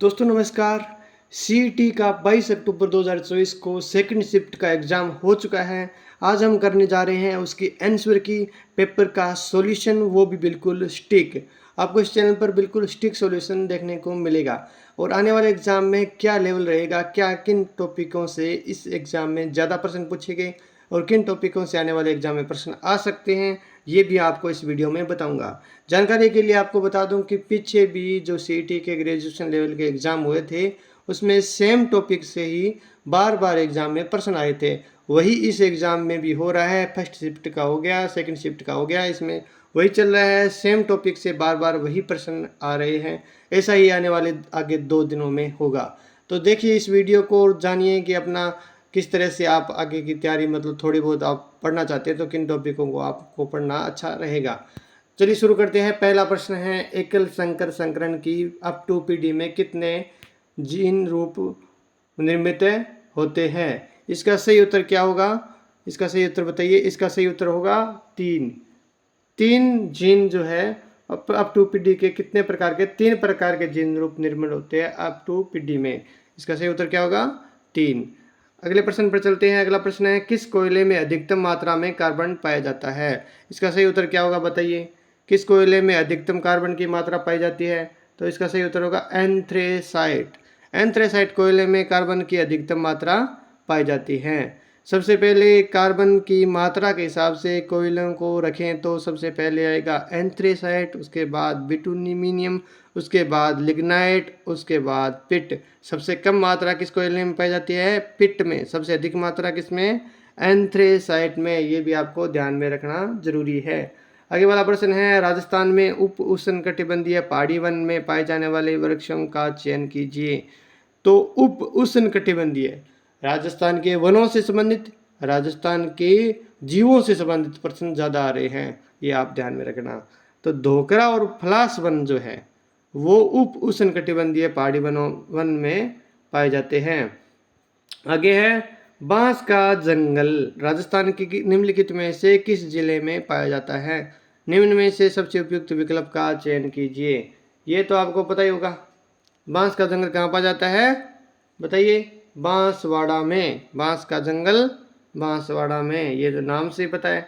दोस्तों नमस्कार। सीईटी का 22 अक्टूबर 2024 को सेकंड शिफ्ट का एग्ज़ाम हो चुका है। आज हम करने जा रहे हैं उसकी आंसर की पेपर का सॉल्यूशन, वो भी बिल्कुल स्टिक। आपको इस चैनल पर बिल्कुल स्टिक सॉल्यूशन देखने को मिलेगा। और आने वाले एग्ज़ाम में क्या लेवल रहेगा, क्या किन टॉपिकों से इस एग्ज़ाम में ज़्यादा प्रश्न पूछे गए और किन टॉपिकों से आने वाले एग्ज़ाम में प्रश्न आ सकते हैं, ये भी आपको इस वीडियो में बताऊंगा। जानकारी के लिए आपको बता दूं कि पीछे भी जो सीईटी के ग्रेजुएशन लेवल के एग्ज़ाम हुए थे, उसमें सेम टॉपिक से ही बार बार एग्ज़ाम में प्रश्न आए थे। वही इस एग्ज़ाम में भी हो रहा है। फर्स्ट शिफ्ट का हो गया, सेकंड शिफ्ट का हो गया, इसमें वही चल रहा है। सेम टॉपिक से बार बार वही प्रश्न आ रहे हैं। ऐसा ही आने वाले आगे 2 दिनों में होगा। तो देखिए इस वीडियो को और जानिए कि अपना किस तरह से आप आगे की तैयारी, मतलब थोड़ी बहुत आप पढ़ना चाहते हैं तो किन टॉपिकों को आपको पढ़ना अच्छा रहेगा। चलिए शुरू करते हैं। पहला प्रश्न है, एकल संकर संकरण की अप टू पीढ़ी में कितने जीन रूप निर्मित होते हैं? इसका सही उत्तर क्या होगा? इसका सही उत्तर बताइए। इसका सही उत्तर होगा 3। 3 जीन जो है अप टू पीढ़ी के कितने प्रकार के, 3 प्रकार के जीन रूप निर्मित होते हैं अप टू पीढ़ी में। इसका सही उत्तर क्या होगा? 3। अगले प्रश्न पर चलते हैं। अगला प्रश्न है, किस कोयले में अधिकतम मात्रा में कार्बन पाया जाता है? इसका सही उत्तर क्या होगा बताइए। किस कोयले में अधिकतम कार्बन की मात्रा पाई जाती है? तो इसका सही उत्तर होगा एंथ्रेसाइट। एंथ्रेसाइट कोयले में कार्बन की अधिकतम मात्रा पाई जाती है। सबसे पहले कार्बन की मात्रा के हिसाब से कोयलों को रखें तो सबसे पहले आएगा एंथ्रेसाइट, उसके बाद बिटूनियम, उसके बाद लिग्नाइट, उसके बाद पिट। सबसे कम मात्रा किस कोयले में पाई जाती है? पिट में। सबसे अधिक मात्रा किसमें? एंथ्रेसाइट में। ये भी आपको ध्यान में रखना जरूरी है। आगे वाला प्रश्न है, राजस्थान में उप उष्णकटिबंधीय पहाड़ी वन में पाए जाने वाले वृक्षों का चयन कीजिए। तो उप उष्णकटिबंधीय राजस्थान के वनों से संबंधित, राजस्थान के जीवों से संबंधित प्रश्न ज़्यादा आ रहे हैं, ये आप ध्यान में रखना। तो धोकरा और फलास वन जो है वो उप उष्णकटिबंधीय पहाड़ी वन में पाए जाते हैं। आगे है, बांस का जंगल राजस्थान की निम्नलिखित में से किस जिले में पाया जाता है? निम्न में से सबसे उपयुक्त विकल्प का चयन कीजिए। ये तो आपको पता ही होगा। बांस का जंगल कहाँ पाया जाता है बताइए? बांसवाड़ा में। बांस का जंगल बांसवाड़ा में, ये जो नाम से ही पता है।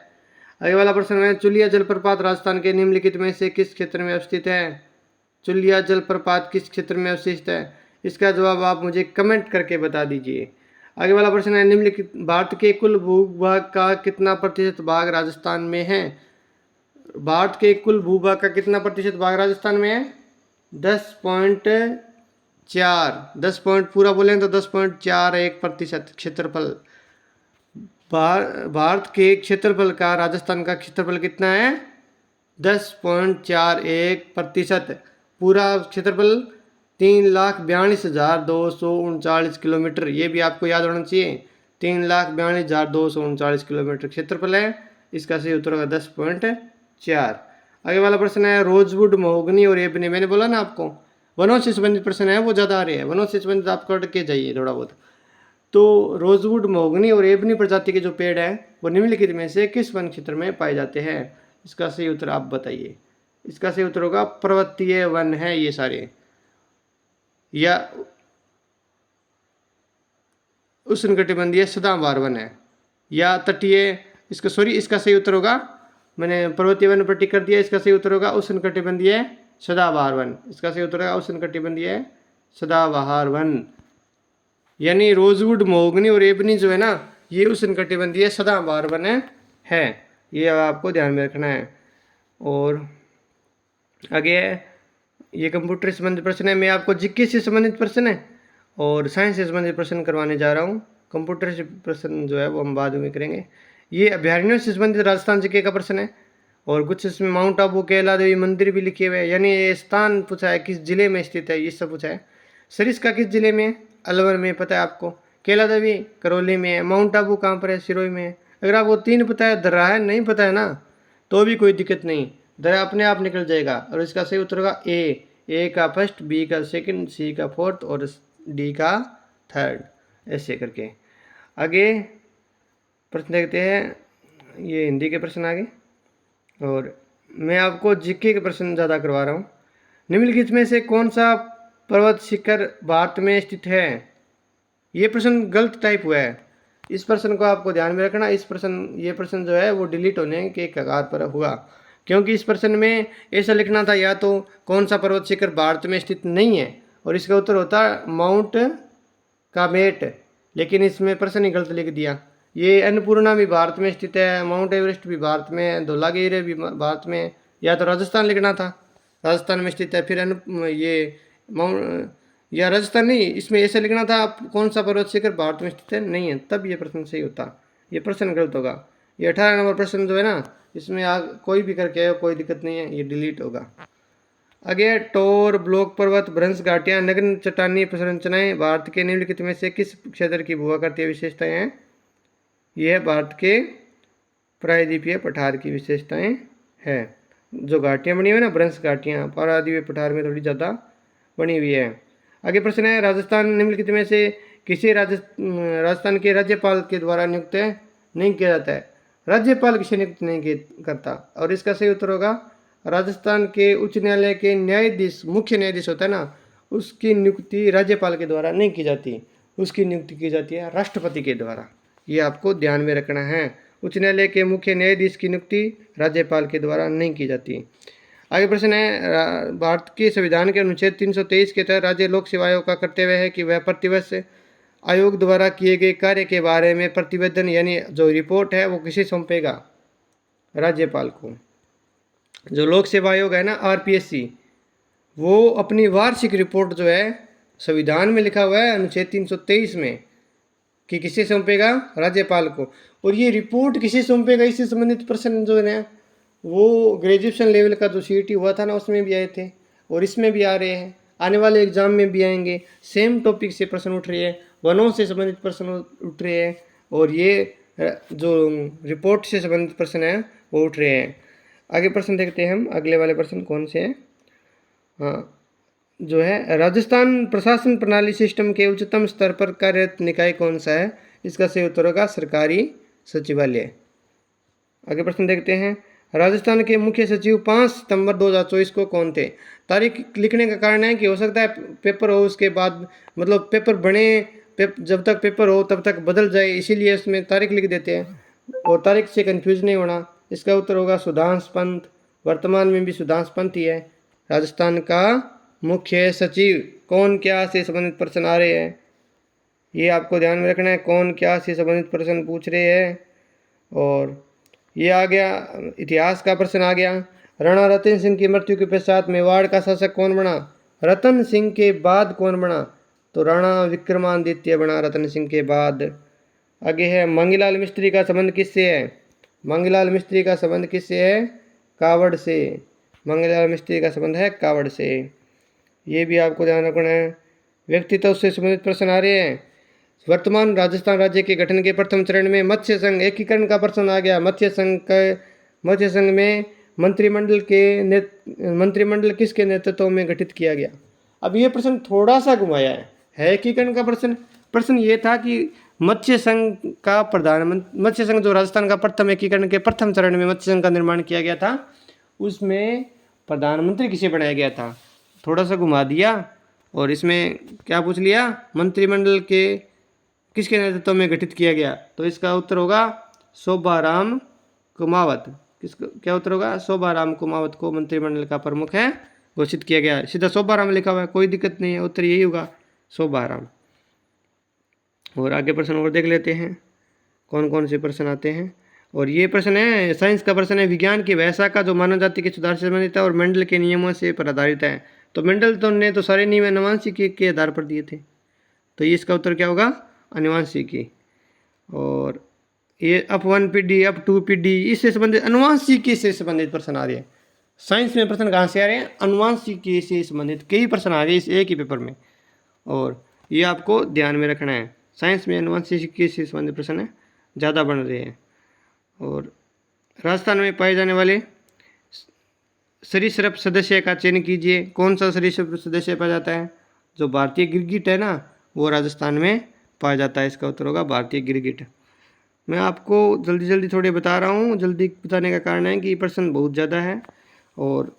आगे वाला प्रश्न है, चुलिया जलप्रपात राजस्थान के निम्नलिखित में से किस क्षेत्र में अवस्थित है? चुलिया जलप्रपात किस क्षेत्र में अवस्थित है? इसका जवाब आप मुझे कमेंट करके बता दीजिए। आगे वाला प्रश्न है, निम्नलिखित भारत के कुल भूभाग का कितना प्रतिशत भाग राजस्थान में है? भारत के कुल भूभाग का कितना प्रतिशत भाग राजस्थान में है? 10.4। 10 पॉइंट पूरा बोले तो 10.41% क्षेत्रफल। भारत के क्षेत्रफल का राजस्थान का क्षेत्रफल कितना है? 10.41%। पूरा क्षेत्रफल 3,42,239 किलोमीटर। ये भी आपको याद होना चाहिए। 3,42,239 किलोमीटर क्षेत्रफल है। इसका सही उत्तर होगा 10.4। आगे वाला प्रश्न है, रोजवुड, महोगनी और एबनी, मैंने बोला ना आपको वनों से संबंधित प्रश्न है वो ज़्यादा आ रहे हैं। वनों से संबंधित आपको अटक के जाइए थोड़ा बहुत। तो रोजवुड, महोगनी और एबनी प्रजाति के जो पेड़ हैं वो निम्नलिखित में से किस वन क्षेत्र में पाए जाते हैं? इसका सही उत्तर आप बताइए। इसका सही उत्तर होगा पर्वतीय वन है ये सारे, या उष्णकटिबंधीय सदाबहार वन है, या तटीय। इसका सही उत्तर होगा, मैंने पर्वतीय वन पर टिक कर दिया। इसका सही उत्तर होगा उष्णकटिबंधीय सदाबहार वन। इसका सही उत्तर होगा उष्णकटिबंधीय सदाबहार वन। यानी रोजवुड, महोगनी और एबनी जो है ना, ये उष्णकटिबंधीय सदाबहार वन है। ये आपको ध्यान में रखना है। और आगे ये कंप्यूटर से संबंधित प्रश्न है। मैं आपको जीके से संबंधित प्रश्न है और साइंस से संबंधित प्रश्न करवाने जा रहा हूँ। कंप्यूटर से प्रश्न जो है वो हम बाद में करेंगे। ये अभ्यारण्यों से संबंधित राजस्थान जीके का प्रश्न है। और कुछ इसमें माउंट आबू, कैला देवी मंदिर भी लिखे हुए हैं, यानी ये स्थान पूछा है, किस जिले में स्थित है, ये सब पूछा है। सरिस्का किस जिले में है? अलवर में, पता है आपको। कैला देवी करौली में है। माउंट आबू कहाँ पर है? सिरोही में है। अगर आपको 3 पता है, दर्रा है नहीं पता है ना, तो भी कोई दिक्कत नहीं, दर्रा अपने आप निकल जाएगा। और इसका सही उत्तर होगा ए का फर्स्ट, बी का सेकंड, सी का फोर्थ और डी का थर्ड, ऐसे करके। आगे प्रश्न देखते हैं। ये हिंदी के प्रश्न आगे, और मैं आपको जीके के प्रश्न ज़्यादा करवा रहा हूँ। निम्नलिखित में से कौन सा पर्वत शिखर भारत में स्थित है? ये प्रश्न गलत टाइप हुआ है, इस प्रश्न को आपको ध्यान में रखना। ये प्रश्न जो है वो डिलीट होने के कगार पर हुआ, क्योंकि इस प्रश्न में ऐसा लिखना था या तो कौन सा पर्वत शिखर भारत में स्थित नहीं है, और इसका उत्तर होता माउंट कामेट, लेकिन इसमें प्रश्न ही गलत लिख दिया। ये अन्नपूर्णा भी भारत में स्थित है, माउंट एवरेस्ट भी भारत में है, धौलागिरी भी भारत में है, या तो राजस्थान लिखना था, राजस्थान में स्थित है। फिर ये माउंट या राजस्थान नहीं, इसमें ऐसे लिखना था कौन सा पर्वत शिखर भारत में स्थित है, नहीं है, तब ये प्रश्न सही होता। ये प्रश्न गलत होगा। ये 18 नंबर प्रश्न जो है ना, इसमें कोई भी करके आए कोई दिक्कत नहीं है, ये डिलीट होगा। आगे टोर, ब्लॉक पर्वत, भ्रंश घाटियाँ, नग्न चट्टानी संरचनाएं भारत के निम्नलिखित में से किस क्षेत्र की भूआ करतीय विशेषताएं हैं? यह भारत के प्रायद्वीपीय पठार की विशेषताएं है। जो घाटियाँ बनी हुई है ना, भ्रंश घाटियाँ प्रायद्वीपीय पठार में थोड़ी ज़्यादा बनी हुई है। आगे प्रश्न है, राजस्थान निम्नलिखित में से किसी राजस्थान के राज्यपाल के द्वारा नियुक्त नहीं किया जाता है? राज्यपाल किसे नियुक्त नहीं करता, और इसका सही उत्तर होगा राजस्थान के उच्च न्यायालय के न्यायाधीश, मुख्य न्यायाधीश होता है ना, उसकी नियुक्ति राज्यपाल के द्वारा नहीं की जाती, उसकी नियुक्ति की जाती है राष्ट्रपति के द्वारा। ये आपको ध्यान में रखना है। उच्च न्यायालय के मुख्य न्यायाधीश की नियुक्ति राज्यपाल के द्वारा नहीं की जाती। आगे प्रश्न है, भारत के संविधान के अनुच्छेद 323 के तहत राज्य लोक सेवा आयोग का कर्तव्य है कि वह प्रतिवर्ष आयोग द्वारा किए गए कार्य के बारे में प्रतिवेदन यानी जो रिपोर्ट है वो किसे सौंपेगा? राज्यपाल को। जो लोक सेवा आयोग है ना, आरपीएससी, वो अपनी वार्षिक रिपोर्ट जो है संविधान में लिखा हुआ है अनुच्छेद 323 में कि किसे सौंपेगा? राज्यपाल को। और ये रिपोर्ट किसे सौंपेगा, इससे संबंधित प्रश्न जो है वो ग्रेजुएशन लेवल का जो सीईटी हुआ था ना उसमें भी आए थे, और इसमें भी आ रहे हैं, आने वाले एग्जाम में भी आएंगे। सेम टॉपिक से प्रश्न उठ रहे हैं, वनों से संबंधित प्रश्न उठ रहे हैं, और ये जो रिपोर्ट से संबंधित प्रश्न हैं वो उठ रहे हैं। आगे प्रश्न देखते हैं हम, अगले वाले प्रश्न कौन से हैं। हाँ, जो है राजस्थान प्रशासन प्रणाली सिस्टम के उच्चतम स्तर पर कार्यरत निकाय कौन सा है? इसका सही उत्तर होगा सरकारी सचिवालय। आगे प्रश्न देखते हैं, राजस्थान के मुख्य सचिव 5 सितंबर 2024 को कौन थे? तारीख लिखने का कारण है कि हो सकता है पेपर हो उसके बाद, मतलब पेपर बने, जब तक पेपर हो तब तक बदल जाए, इसीलिए इसमें तारीख लिख देते हैं, और तारीख से कंफ्यूज नहीं होना। इसका उत्तर होगा सुधांश पंत। वर्तमान में भी सुधांश पंत ही है राजस्थान का मुख्य सचिव। कौन क्या से संबंधित प्रश्न आ रहे हैं, ये आपको ध्यान में रखना है, कौन क्या से संबंधित प्रश्न पूछ रहे हैं। और ये आ गया, इतिहास का प्रश्न आ गया, राणा रतन सिंह की मृत्यु के पश्चात मेवाड़ का शासक कौन बना? रतन सिंह के बाद कौन बना? तो राणा विक्रमादित्य बना रतन सिंह के बाद। आगे है, मंगीलाल मिस्त्री का संबंध किससे है? मंगीलाल मिस्त्री का संबंध किससे है? कावड़ से। मंगीलाल मिस्त्री का संबंध है कावड़ से। ये भी आपको ध्यान रखना है। व्यक्तित्व से संबंधित प्रश्न आ रहे हैं। वर्तमान राजस्थान राज्य के गठन के प्रथम चरण में मत्स्य संघ एकीकरण का प्रश्न आ गया। मत्स्य संघ में मंत्रिमंडल किसके नेतृत्व में गठित किया गया? अब ये प्रश्न थोड़ा सा घुमाया है एकीकरण का प्रश्न ये था कि मत्स्य संघ जो राजस्थान का प्रथम एकीकरण के प्रथम चरण में मत्स्य संघ का निर्माण किया गया था, उसमें प्रधानमंत्री किसे बनाया गया था? थोड़ा सा घुमा दिया, और इसमें क्या पूछ लिया, मंत्रिमंडल के किसके नेतृत्व में गठित किया गया? तो इसका उत्तर होगा शोभाराम कुमावत। क्या उत्तर होगा? शोभाराम कुमावत को मंत्रिमंडल का प्रमुख है घोषित किया गया। सीधा शोभाराम लिखा हुआ है, कोई दिक्कत नहीं है, उत्तर यही होगा शोभाराम। और आगे प्रश्न और देख लेते हैं कौन कौन से प्रश्न आते हैं। और ये प्रश्न है, साइंस का प्रश्न है, विज्ञान की वह शाखा जो मानव जाति के सुधार से संबंधित है और मेंडल के नियमों से पर आधारित है। तो मेंडल ने तो सारे नियम आनुवंशिकी के आधार पर दिए थे, तो ये इसका उत्तर क्या होगा? आनुवंशिकी। और ये अप 1 पीढ़ी, अप 2 पीढ़ी, इससे संबंधित आनुवंशिकी से संबंधित प्रश्न आ रहे हैं। साइंस में प्रश्न कहाँ से आ रहे हैं? आनुवंशिकी से संबंधित कई प्रश्न आ रहे हैं इस एक ही पेपर में, और ये आपको ध्यान में रखना है। साइंस में आनुवंशिकी से संबंधित प्रश्न ज़्यादा बन रहे हैं। और राजस्थान में पाए जाने वाले सरीसृप सदस्य का चयन कीजिए। कौन सा सरीसृप सदस्य पाया जाता है? जो भारतीय गिरगिट है ना, वो राजस्थान में पाया जाता है। इसका उत्तर होगा भारतीय गिरगिट। मैं आपको जल्दी जल्दी थोड़े बता रहा हूँ, जल्दी बताने का कारण है कि प्रश्न बहुत ज़्यादा है, और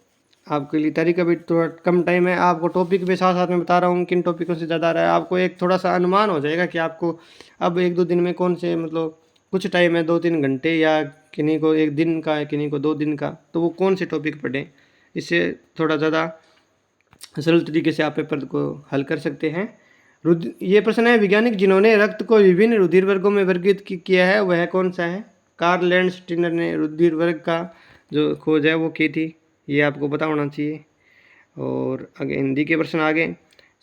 आपके लिए तरीका भी थोड़ा कम टाइम है, आपको टॉपिक भी साथ साथ में बता रहा हूँ किन टॉपिकों से ज़्यादा आ रहा है, आपको एक थोड़ा सा अनुमान हो जाएगा कि आपको अब 1-2 दिन में कौन से, मतलब कुछ टाइम है 2-3 घंटे, या किन्हीं को 1 दिन का है, किन्हीं को 2 दिन का, तो वो कौन से टॉपिक पढ़ें। इससे थोड़ा ज़्यादा सरल तरीके से आप पेपर को हल कर सकते हैं। ये प्रश्न है, वैज्ञानिक जिन्होंने रक्त को विभिन्न रुधिर वर्गों में वर्गीकृत किया है वह कौन सा है। कार्ल लैंडस्टीनर ने रुधिर वर्ग का जो खोज है वो की थी, ये आपको पता होना चाहिए। और आगे हिंदी के प्रश्न आगे,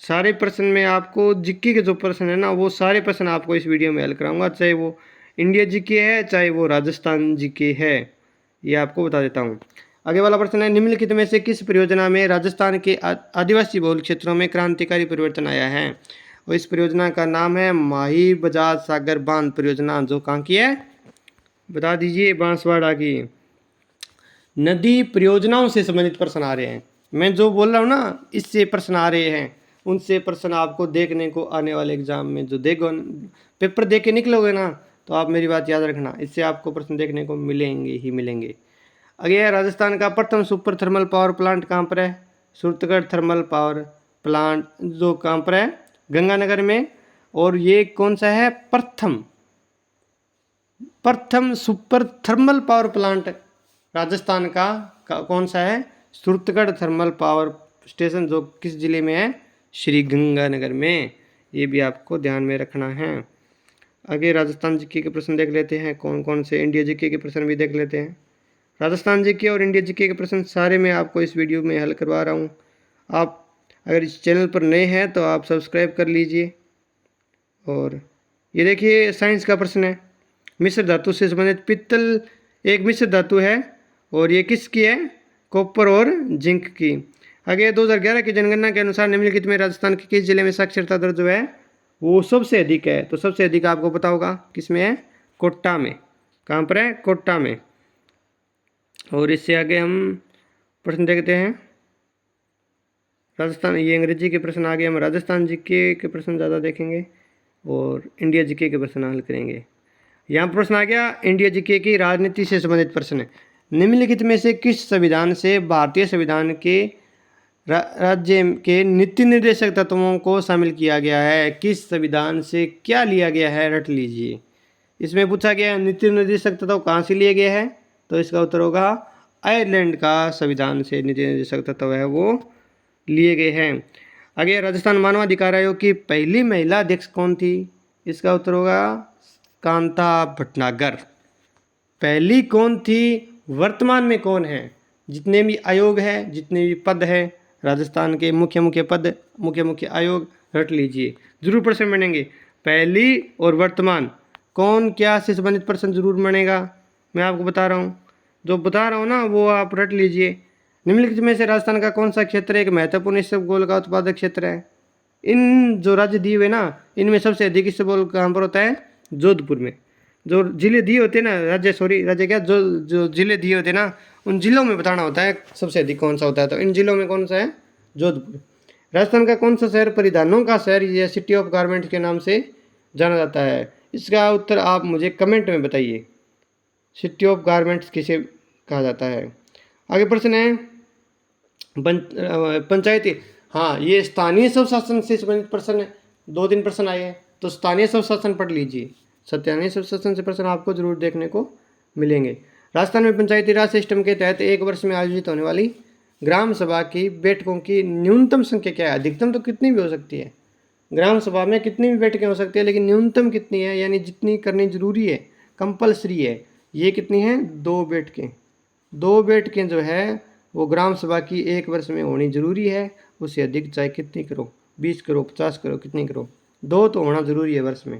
सारे प्रश्न में आपको जीके के जो प्रश्न है ना, वो सारे प्रश्न आपको इस वीडियो में हल कराऊंगा, चाहे वो इंडिया जीके है चाहे वो राजस्थान जीके है, ये आपको बता देता हूँ। आगे वाला प्रश्न है, निम्नलिखित में से किस परियोजना में राजस्थान के आदिवासी बहुल क्षेत्रों में क्रांतिकारी परिवर्तन आया है। और इस परियोजना का नाम है माही बजाज सागर बांध परियोजना, जो कहाँ की है बता दीजिए। बांसवाड़ा की। नदी परियोजनाओं से संबंधित प्रश्न आ रहे हैं, मैं जो बोल रहा हूँ ना इससे प्रश्न आ रहे हैं, उनसे प्रश्न आपको देखने को आने वाले एग्जाम में जो देखो पेपर दे के निकलोगे ना, तो आप मेरी बात याद रखना, इससे आपको प्रश्न देखने को मिलेंगे ही मिलेंगे। आगे राजस्थान का प्रथम सुपर थर्मल पावर प्लांट कहाँ पर है। सूरतगढ़ थर्मल पावर प्लांट जो कहाँ पर है, गंगानगर में। और ये कौन सा है, प्रथम super thermal power plant Rajasthan का कौन सा है, सूरतगढ़ थर्मल पावर स्टेशन, जो किस जिले में है, श्री गंगानगर में। ये भी आपको ध्यान में रखना है। आगे राजस्थान जीके के प्रश्न देख लेते हैं, कौन कौन से, इंडिया जीके के प्रश्न भी देख लेते हैं। राजस्थान जीके और इंडिया जीके के प्रश्न सारे मैं आपको इस वीडियो में हल करवा रहा हूँ। आप अगर इस चैनल पर नए हैं तो आप सब्सक्राइब कर लीजिए। और ये देखिए साइंस का प्रश्न है, मिश्र धातु से संबंधित पित्तल एक मिश्र धातु है और ये किसकी है, कॉपर और जिंक की। आगे 2011 की जनगणना के अनुसार निम्नलिखित में राजस्थान के किस जिले में साक्षरता दर जो है वो सबसे अधिक है। तो सबसे अधिक आपको पता होगा किस में है, कोटा में। कहाँ पर है, कोटा में। और इससे आगे हम प्रश्न देखते हैं राजस्थान, ये अंग्रेजी के प्रश्न आगे, हम राजस्थान जीके के प्रश्न ज़्यादा देखेंगे और इंडिया जीके के प्रश्न हल करेंगे। यहाँ प्रश्न आ गया इंडिया जीके की राजनीति से संबंधित प्रश्न। निम्नलिखित में से किस संविधान से भारतीय संविधान के राज्य के नीति निर्देशक तत्वों को शामिल किया गया है। किस संविधान से क्या लिया गया है, रट लीजिए। इसमें पूछा गया नीति निर्देशक तत्व कहाँ से लिए गए हैं, तो इसका उत्तर होगा आयरलैंड का संविधान से नीति निर्देशक तत्व है वो लिए गए हैं। आगे राजस्थान मानवाधिकार आयोग की पहली महिला अध्यक्ष कौन थी, इसका उत्तर होगा कांता भटनागर। पहली कौन थी, वर्तमान में कौन है, जितने भी आयोग है, जितने भी पद है राजस्थान के, मुख्य मुख्य पद, मुख्य मुख्य आयोग, रट लीजिए, जरूर प्रश्न बनेंगे। पहली और वर्तमान कौन क्या से संबंधित प्रश्न जरूर बनेगा, मैं आपको बता रहा हूँ, जो बता रहा हूँ ना वो आप रट लीजिए। निम्नलिखित में से राजस्थान का कौन सा क्षेत्र एक महत्वपूर्ण इसबगोल का उत्पादक क्षेत्र है। इन जो राज्य दिए हुए ना, इनमें सबसे अधिक इसबगोल कहाँ पर होता है, जोधपुर में। जो जिले दिए होते हैं ना, राज्य क्या, जो जिले दिए होते हैं ना, उन जिलों में बताना होता है सबसे अधिक कौन सा होता है, तो इन जिलों में कौन सा है, जोधपुर। राजस्थान का कौन सा शहर परिधानों का शहर या सिटी ऑफ गारमेंट्स के नाम से जाना जाता है, इसका उत्तर आप मुझे कमेंट में बताइए, सिटी ऑफ गारमेंट्स किसे कहा जाता है। आगे प्रश्न है पंचायती, हाँ ये स्थानीय स्वशासन से संबंधित प्रश्न है, 2 दिन प्रश्न आए हैं, तो स्थानीय स्वशासन पढ़ लीजिए, स्थानीय स्वशासन से प्रश्न आपको जरूर देखने को मिलेंगे। राजस्थान में पंचायती राज सिस्टम के तहत एक वर्ष में आयोजित होने वाली ग्राम सभा की बैठकों की न्यूनतम संख्या क्या है। अधिकतम तो कितनी भी हो सकती है, ग्राम सभा में कितनी भी बैठकें हो सकती है, लेकिन न्यूनतम कितनी है, यानी जितनी करनी जरूरी है, कंपलसरी है, ये कितनी है, 2 बैठकें। 2 बैठकें जो है वो ग्राम सभा की एक वर्ष में होनी जरूरी है, उससे अधिक चाहे कितनी करो, 20 करो, 50 करो, कितनी करो, 2 तो होना जरूरी है वर्ष में।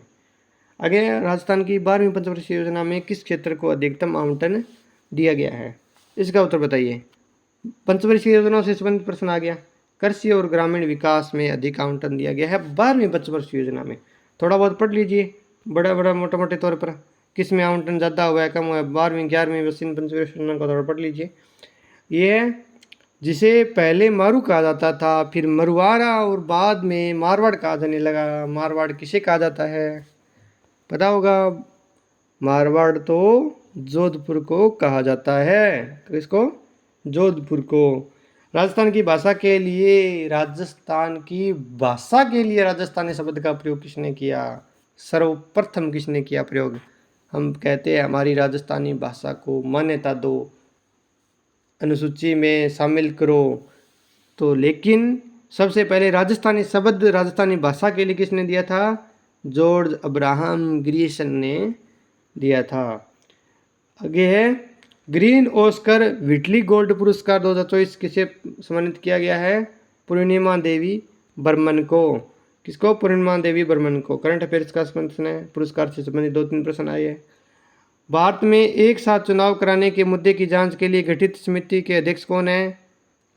आगे राजस्थान की 12वीं पंचवर्षीय योजना में किस क्षेत्र को अधिकतम आवंटन दिया गया है, इसका उत्तर बताइए। पंचवर्षीय योजनाओं से संबंधित प्रश्न आ गया, कृषि और ग्रामीण विकास में अधिक आवंटन दिया गया है 12वीं पंचवर्षीय योजना में। थोड़ा बहुत पढ़ लीजिए, बड़ा मोटे मोटे तौर पर किस में आवंटन ज़्यादा हुआ है, कम हुआ है, 12वीं 11वीं पंचवर्षीय योजना को थोड़ा पढ़ लीजिए। ये जिसे पहले मारू कहा जाता था, फिर मरुआरा और बाद में मारवाड़ कहा जाने लगा। मारवाड़ किसे कहा जाता है, पता होगा, मारवाड़ तो जोधपुर को कहा जाता है, तो इसको जोधपुर को। राजस्थान की भाषा के लिए राजस्थानी शब्द का प्रयोग किसने किया? सर्वप्रथम किसने किया प्रयोग? हम कहते हैं हमारी राजस्थानी भाषा को मान्यता दो, अनुसूची में शामिल करो। तो लेकिन सबसे पहले राजस्थानी शब्द राजस्थानी भाषा के लिए किसने दिया था? जॉर्ज अब्राहम ग्रीसन ने दिया था। आगे है ग्रीन ऑस्कर व्हिटली गोल्ड पुरस्कार 2024 किसे सम्मानित किया गया है? पूर्णिमा देवी बर्मन को। किसको? पूर्णिमा देवी बर्मन को। करंट अफेयर्स का पुरस्कार से संबंधित 2-3 प्रश्न आए हैं। भारत में एक साथ चुनाव कराने के मुद्दे की जांच के लिए गठित समिति के अध्यक्ष कौन है?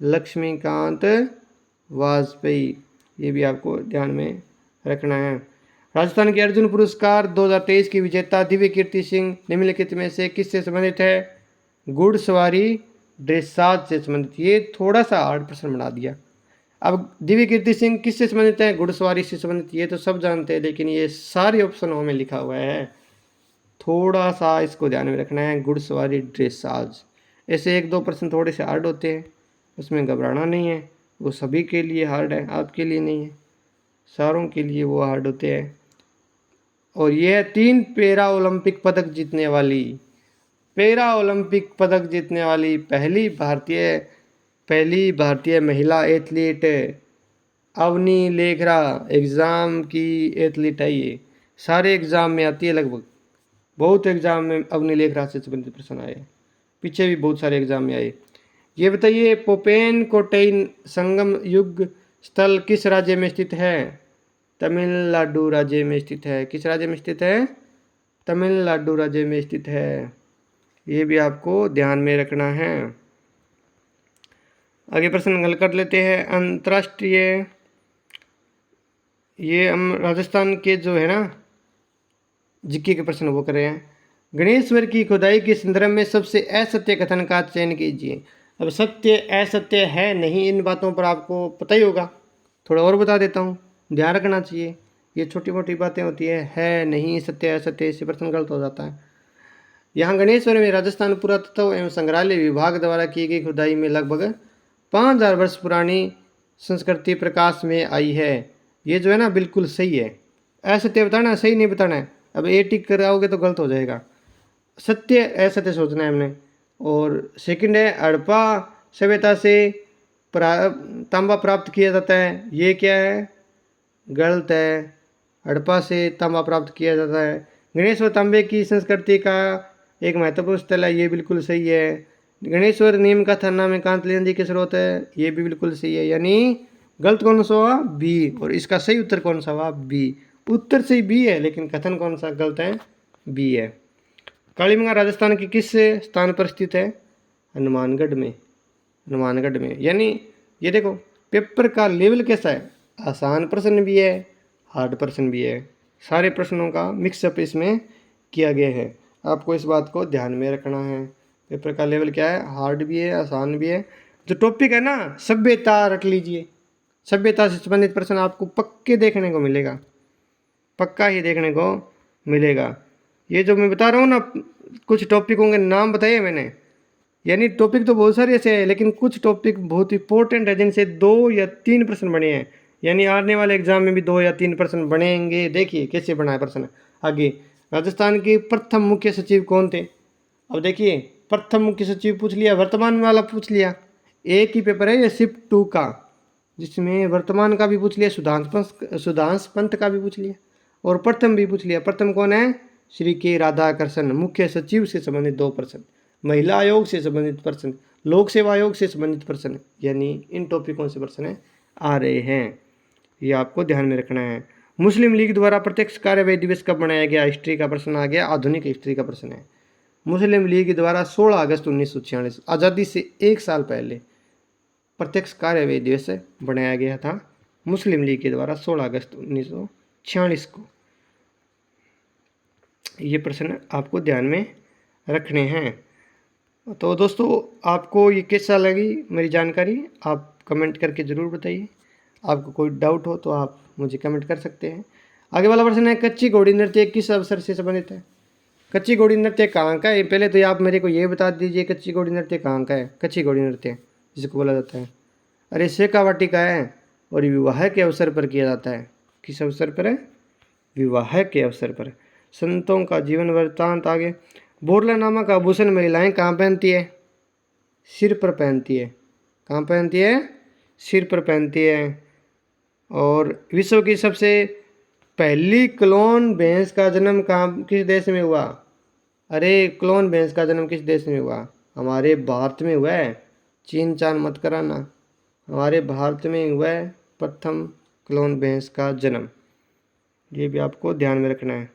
लक्ष्मीकांत वाजपेयी। ये भी आपको ध्यान में रखना है। राजस्थान के अर्जुन पुरस्कार 2023 की विजेता दिव्य कीर्ति सिंह निम्नलिखित में से किससे संबंधित है? घुड़सवारी ड्रेसाज से संबंधित। ये थोड़ा सा हार्ड प्रश्न बना दिया। अब दिव्य कीर्ति सिंह किससे संबंधित है? घुड़सवारी से संबंधित। ये तो सब जानते हैं, लेकिन ये सारे ऑप्शनों में लिखा हुआ है, थोड़ा सा इसको ध्यान में रखना है। घुड़सवारी ड्रेसाज। ऐसे 1-2 प्रश्न थोड़े से हार्ड होते हैं, उसमें घबराना नहीं है। वो सभी के लिए हार्ड है, आपके लिए नहीं है, सारों के लिए वो हार्ड होते हैं। और यह 3 पैरा ओलंपिक पदक जीतने वाली पहली भारतीय महिला एथलीट अवनी लेखरा एग्ज़ाम की एथलीट है। ये सारे एग्ज़ाम में आती है, लगभग बहुत एग्ज़ाम में अवनी लेखरा से संबंधित प्रश्न आए, पीछे भी बहुत सारे एग्ज़ाम में आए। ये बताइए पोपेन कोटेन संगम युग स्थल किस राज्य में स्थित है? तमिलनाडु राज्य में स्थित है। किस राज्य में स्थित है? तमिलनाडु राज्य में स्थित है। ये भी आपको ध्यान में रखना है। आगे प्रश्न हल कर लेते हैं। अंतर्राष्ट्रीय, ये हम राजस्थान के जो है ना जीके के प्रश्न वो कर रहे हैं। गणेश्वर की खुदाई के संदर्भ में सबसे असत्य कथन का चयन कीजिए। अब सत्य असत्य है नहीं, इन बातों पर आपको पता ही होगा, थोड़ा और बता देता हूँ, ध्यान रखना चाहिए। ये छोटी मोटी बातें होती है नहीं, सत्य असत्य, इससे प्रश्न गलत हो जाता है। यहाँ गणेश्वर में राजस्थान पुरातत्व एवं संग्रहालय विभाग द्वारा की गई खुदाई में लगभग 5000 वर्ष पुरानी संस्कृति प्रकाश में आई है। ये जो है ना बिल्कुल सही है। असत्य बताना, सही नहीं बताना है। अब ए टिक कराओगे तो गलत हो जाएगा। सत्य असत्य सोचना है हमने। और सेकंड है हड़प्पा सभ्यता से तांबा प्राप्त किया जाता है। ये क्या है? गलत है। हड़प्पा से तांबा प्राप्त किया जाता है। गणेश्वर तांबे की संस्कृति का एक महत्वपूर्ण स्थल है। ये बिल्कुल सही है। गणेश्वर नीम का थन्ना में कांतली नदी के स्रोत है। ये भी बिल्कुल सही है। यानी गलत कौन सा हुआ? बी। और इसका सही उत्तर कौन सा हुआ? बी। उत्तर सही बी है, लेकिन कथन कौन सा गलत है? बी है। कालीगंगा राजस्थान के किस स्थान पर स्थित है? हनुमानगढ़ में। यानी ये देखो पेपर का लेवल कैसा है, आसान प्रश्न भी है, हार्ड प्रश्न भी है, सारे प्रश्नों का मिक्सअप इसमें किया गया है। आपको इस बात को ध्यान में रखना है। पेपर का लेवल क्या है? हार्ड भी है, आसान भी है। जो टॉपिक है ना सभ्यता रख लीजिए, सभ्यता से संबंधित प्रश्न आपको पक्के देखने को मिलेगा, पक्का ही देखने को मिलेगा। ये जो मैं बता रहा हूँ ना, कुछ टॉपिकों के नाम बताए मैंने, यानी टॉपिक तो बहुत सारे ऐसे हैं, लेकिन कुछ टॉपिक बहुत इंपॉर्टेंट है जिनसे 2 या 3 प्रश्न बने हैं। यानी आने वाले एग्जाम में भी 2 या 3 प्रश्न बनेंगे। देखिए कैसे बना है प्रश्न। आगे राजस्थान के प्रथम मुख्य सचिव कौन थे? अब देखिए प्रथम मुख्य सचिव पूछ लिया, वर्तमान वाला पूछ लिया। एक ही पेपर है ये शिफ्ट 2 का, जिसमें वर्तमान का भी पूछ लिया, सुधांश पंत का भी पूछ लिया और प्रथम भी पूछ लिया। प्रथम कौन है? श्री के राधाकृष्णन। मुख्य सचिव से संबंधित 2 प्रश्न, महिला आयोग से संबंधित प्रश्न, लोक सेवा आयोग से संबंधित प्रश्न, यानी इन टॉपिकों से प्रश्न आ रहे हैं। ये आपको ध्यान में रखना है। मुस्लिम लीग द्वारा प्रत्यक्ष कार्यवाही दिवस कब मनाया गया? हिस्ट्री का प्रश्न आ गया, आधुनिक हिस्ट्री का प्रश्न है। मुस्लिम लीग द्वारा 16 अगस्त 1946, आज़ादी से 1 साल पहले प्रत्यक्ष कार्यवाही दिवस बनाया गया था मुस्लिम लीग के द्वारा 16 अगस्त 1946 को। ये प्रश्न आपको ध्यान में रखने हैं। तो दोस्तों आपको ये कैसा लगी मेरी जानकारी, आप कमेंट करके ज़रूर बताइए। आपको कोई डाउट हो तो आप मुझे कमेंट कर सकते हैं। आगे वाला प्रश्न है, कच्ची घोड़ी नृत्य किस अवसर से संबंधित है? कच्ची घोड़ी नृत्य कहाँ का है? पहले तो आप मेरे को ये बता दीजिए, कच्ची घोड़ी नृत्य कहाँ का है? कच्ची घोड़ी नृत्य जिसको बोला जाता है अरे शेखावाटी का है और विवाह के अवसर पर किया जाता है। किस अवसर पर है? विवाह के अवसर पर। संतों का जीवन वृत्तांत आगे। बोरला नामक आभूषण महिलाएं कहाँ पहनती है? सिर पर पहनती है। कहाँ पहनती है? सिर पर पहनती है। और विश्व की सबसे पहली क्लोन भैंस का जन्म कहाँ किस देश में हुआ? अरे क्लोन भैंस का जन्म किस देश में हुआ? हमारे भारत में हुआ है। चीन चान मत कराना, हमारे भारत में हुआ है प्रथम क्लोन भैंस का जन्म। ये भी आपको ध्यान में रखना है।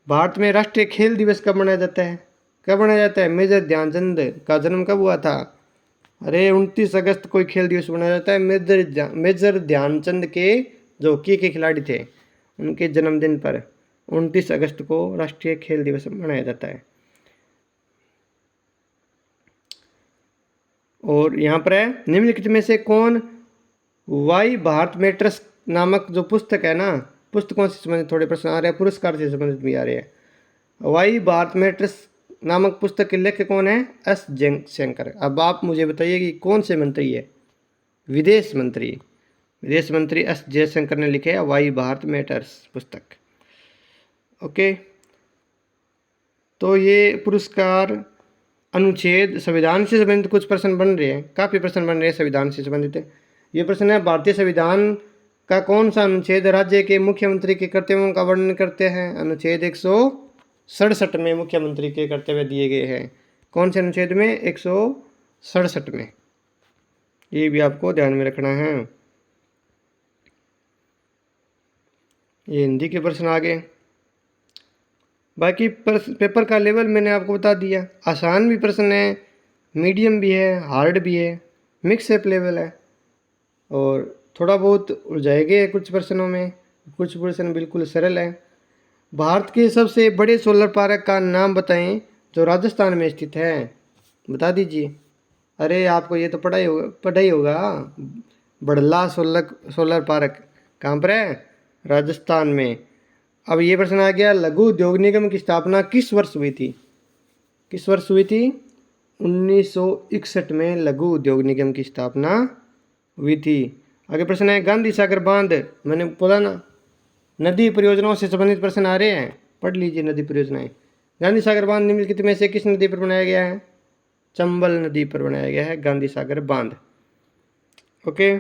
भारत में राष्ट्रीय खेल दिवस कब मनाया जाता है? कब मनाया जाता है? मेजर ध्यानचंद का जन्म कब हुआ था? अरे 29 अगस्त को खेल दिवस मनाया जाता है। मेजर ध्यानचंद के जो हॉकी के खिलाड़ी थे उनके जन्मदिन पर 29 अगस्त को राष्ट्रीय खेल दिवस मनाया जाता है। और यहाँ पर है निम्नलिखित में से कौन वाई भारत मैटर्स नामक जो पुस्तक है ना, पुस्तकों से संबंधित थोड़े प्रश्न आ रहे हैं, पुरस्कार से संबंधित भी आ रहे हैं। वाई भारत मैटर्स नामक पुस्तक के लेखक कौन है? एस जयशंकर। अब आप मुझे बताइए कि कौन से मंत्री है? विदेश मंत्री। विदेश मंत्री एस जयशंकर ने लिखे है वाई भारत मैटर्स पुस्तक। ओके, तो ये पुरस्कार अनुच्छेद संविधान से संबंधित कुछ प्रश्न बन रहे हैं, काफ़ी प्रश्न बन रहे हैं संविधान से संबंधित। ये प्रश्न है भारतीय संविधान का कौन सा अनुच्छेद राज्य के मुख्यमंत्री के कर्तव्यों का वर्णन करते हैं? अनुच्छेद 167 में मुख्यमंत्री के कर्तव्य दिए गए हैं। कौन से अनुच्छेद में? 167 में। ये भी आपको ध्यान में रखना है। ये हिंदी के प्रश्न आ गए। बाकी पेपर का लेवल मैंने आपको बता दिया। आसान भी प्रश्न है, मीडियम भी है, हार्ड भी है, मिक्स अप लेवल है। और थोड़ा बहुत उलझाएंगे कुछ प्रश्नों में, कुछ प्रश्न बिल्कुल सरल है। भारत के सबसे बड़े सोलर पार्क का नाम बताएं जो राजस्थान में स्थित है। बता दीजिए। अरे आपको ये तो पढ़ा ही होगा। बड़ला सोलर पार्क कहाँ पर है? राजस्थान में। अब ये प्रश्न आ गया, लघु उद्योग निगम की स्थापना किस वर्ष हुई थी? किस वर्ष हुई थी? 1961 में लघु उद्योग निगम की स्थापना हुई थी। आगे प्रश्न है गांधी सागर बांध, मैंने बोला ना नदी परियोजनाओं से संबंधित प्रश्न आ रहे हैं, पढ़ लीजिए नदी परियोजनाएं। गांधी सागर बांध निम्नलिखित में से किस नदी पर बनाया गया है? चंबल नदी पर बनाया गया है गांधी सागर बांध। ओके,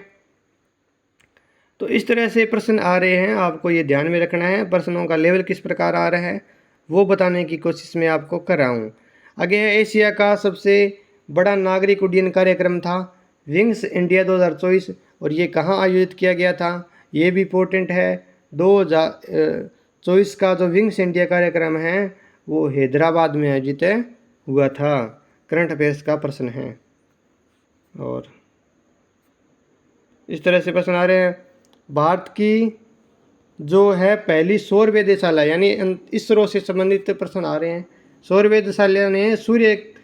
तो इस तरह से प्रश्न आ रहे हैं, आपको ये ध्यान में रखना है। प्रश्नों का लेवल किस प्रकार आ रहा है वो बताने की कोशिश मैं आपको कर रहा हूँ। आगे है एशिया का सबसे बड़ा नागरिक उड्डयन कार्यक्रम था विंग्स इंडिया 2024, और ये कहाँ आयोजित किया गया था? ये भी इम्पोर्टेंट है। 2024 का जो विंग्स इंडिया कार्यक्रम है वो हैदराबाद में आयोजित हुआ था। करंट अफेयर्स का प्रश्न है। और इस तरह से प्रश्न आ रहे हैं। भारत की जो है पहली सौर वेधशाला, यानी इसरो से संबंधित प्रश्न आ रहे हैं। सौर वेधशाला ने सूर्य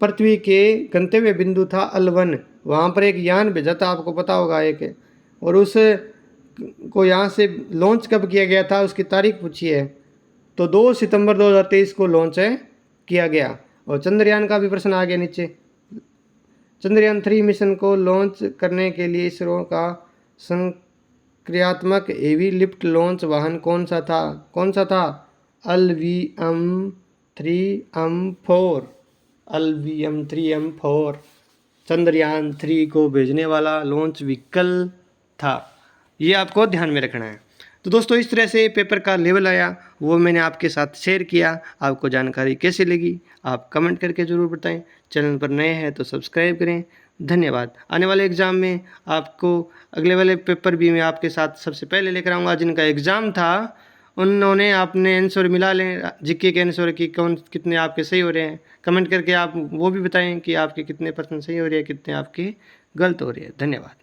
पृथ्वी के गंतव्य बिंदु था L1, वहाँ पर एक यान भेजा था, आपको पता होगा एक, और उस को यहाँ से लॉन्च कब किया गया था उसकी तारीख पूछी है, तो 2 सितंबर 2023 को लॉन्च किया गया। और चंद्रयान का भी प्रश्न आ गया नीचे। चंद्रयान 3 मिशन को लॉन्च करने के लिए इसरो का क्रियात्मक हेवी लिफ्ट लॉन्च वाहन कौन सा था? कौन सा था? LVM-3M4। LVM-3M4 चंद्रयान 3 को भेजने वाला लॉन्च व्हीकल था। ये आपको ध्यान में रखना है। तो दोस्तों इस तरह से पेपर का लेवल आया, वो मैंने आपके साथ शेयर किया। आपको जानकारी कैसी लगी आप कमेंट करके ज़रूर बताएं। चैनल पर नए हैं तो सब्सक्राइब करें। धन्यवाद। आने वाले एग्ज़ाम में आपको अगले वाले पेपर भी मैं आपके साथ सबसे पहले लेकर आऊँगा। जिनका एग्ज़ाम था उन्होंने आपने आंसर मिला लें, जीके के आंसर की कौन कितने आपके सही हो रहे हैं। कमेंट करके आप वो भी बताएं कि आपके कितने % सही हो रहे हैं, कितने आपके गलत हो रहे हैं। धन्यवाद।